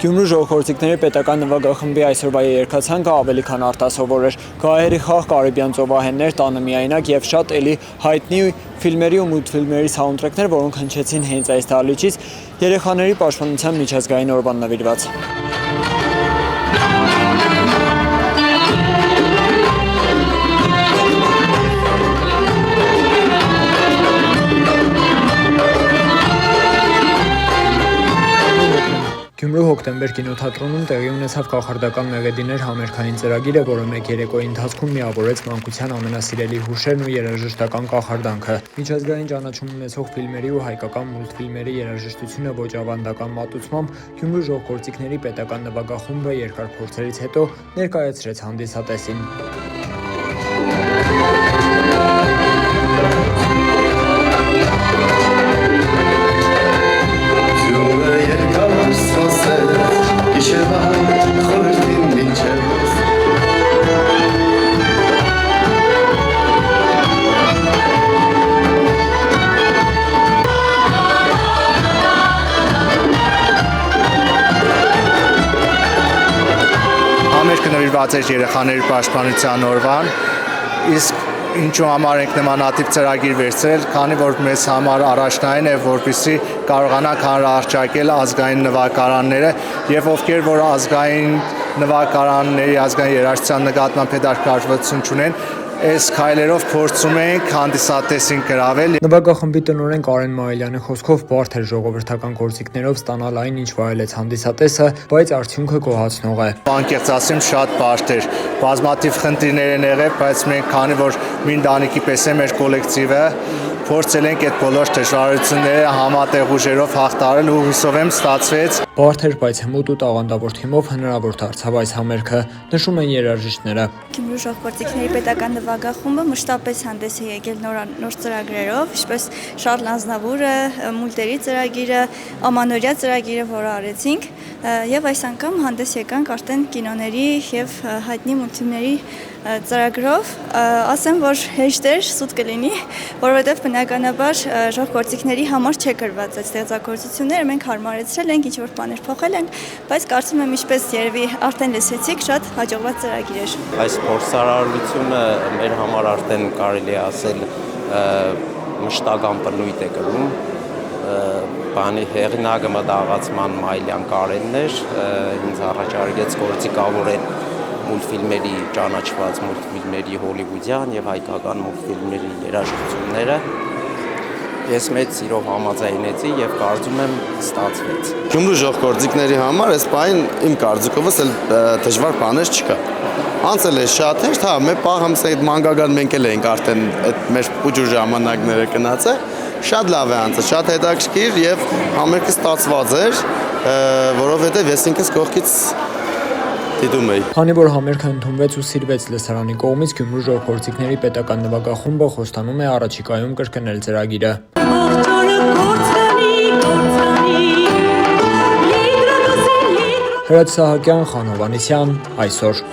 Գյումրու ժողովրդիկների պետական նվագախմբի այսօրվա երգացանկը ավելի քան արտասովոր էր։ Գահերի խաղ, կարիբյան ծովահեններ, տանը միայնակ եւ շատ էլի հայտնի ֆիլմերի ու մուլտֆիլմերի սաունդթրեքներ, որոնք հնչեցին հենց այս դահլիճից երեխաների պաշտպանության միջազգային օրվան նվիրված։ Գյումրու հոկտեմբեր կինոթատրոնում տեղի ունեցավ կախարդական մեղեդիներ համերգային ծրագիրը, որը մեկ երեկոյի ընթացքում միավորեց մանկության ամենասիրելի հուշերն ու երաժշտական կախարդանքը։ Միջազգային ճանաչում ունեցող ֆիլմերի ու հայկական մուլտֆիլմերի երաժշտությունը ոչ ավանդական մատուցմամբ Գյումրու ժողովրդիկների պետական նվագախումբը երկար փորձերից հետո ներկայացրեց հանդիսատեսին։ Համերգը նվիրված էր երեխաների պաշտպանության օրվան, իսկ ինչու համար ենք նմանատիպ ծրագիր վերցրել, քանի որ մեզ համար առաջնային է, որպեսզի կարողանանք հանրահռչակել ազգային նվագարանները եւ ովքեր որ ազգային նվագարանների ազգային երաժշտության նկատմամբ հետաքրքրություն չունեն, այս քայլերով փորձում ենք հանդիսատեսին գրավել։ Նվագախմբի տնօրեն Կարեն Մայիլյանի խոսքով բարդ էր ժողովրդական գործիքներով ստանալ այն, ինչ վայելեց հանդիսատեսը, բայց արդյունքը գոհացնող է։ Անկեղծ ասեմ, շատ բարդ էր։ Բազմաթիվ խնդիրներ են եղել, բայց մենք քանի որ մի ընտանիքի պես է մեր կոլեկտիվը, փորձել ենք այդ բոլոր դժվարությունները համատեղ ուժերով հաղթահարել ու հուսով եմ ստացվեց։ Բարդ էր, բայց հմուտ ու տաղանդավոր թիմով հնարավոր դարձավ այս համերգը, նշում են երաժիշտները։ Գյումրու ժողովրդիկների պետական նվագախումբը մշտապես հանդես է եկել նոր ծրագրերով, ինչպես Շարլ Ազնավուրը, մուլտերի ծրագիրը, ամանորյա ծրագիրը, որը արեցինք, եւ այս անգամ հանդես եկանք արդեն կինոների եւ հայտնի մուլտֆիլմերի ծրագրով, ասեմ, որ հեշտ էր, սուտ կլինի, որովհետև բնականաբար ժողովրդիկների համար չէ գրված այդ ստեղծագործությունները, մենք հարմարեցրել ենք, ինչ-որ բաներ փոխել ենք, բայց կարծում եմ ինչպես երևի արդեն լսեցիք, շատ հաջողված ծրագիր էր։ Այս փորձարարությունը մեր համար արդեն կարելի է ասել մշտական բնույթ է կրում, բանի հեղինակը մտահղացման Մայիլյան Կարենն էր, ինձ առաջարկեց գործիքավորել մուլտֆիլմերի ճանաչված մուլտֆիլմերի հոլիվուդյան եւ հայկական մուլտֆիլմերի երաժշտությունները ես մեծ սիրով համաձայնեցի եւ կարծում եմ ստացվեց։ Գյումրու ժողովրդիկների համար այս բան իմ կարծիքովս էլ դժվար բաներ չկա։ Անցել է շատ հեշտ, հա, մեր պահամս այդ մանկական մենք էլ ենք արդեն այդ մեր ուժ ժամանակները գնացել, շատ լավ է անցել, շատ հետաքրքիր եւ համերգը ստացված էր, որովհետեւ ես ինքս կողքից դիտում էի։ Քանի որ համերգը ընդունվեց ու սիրվեց լսարանի կողմից, Գյումրու ժողովրդիկների պետական նվագախումբը խոստանում է առաջիկայում կրկնել ծրագիրը։ Հրաչ Սահակյան, Խան Հովհաննիսյան, այսօր։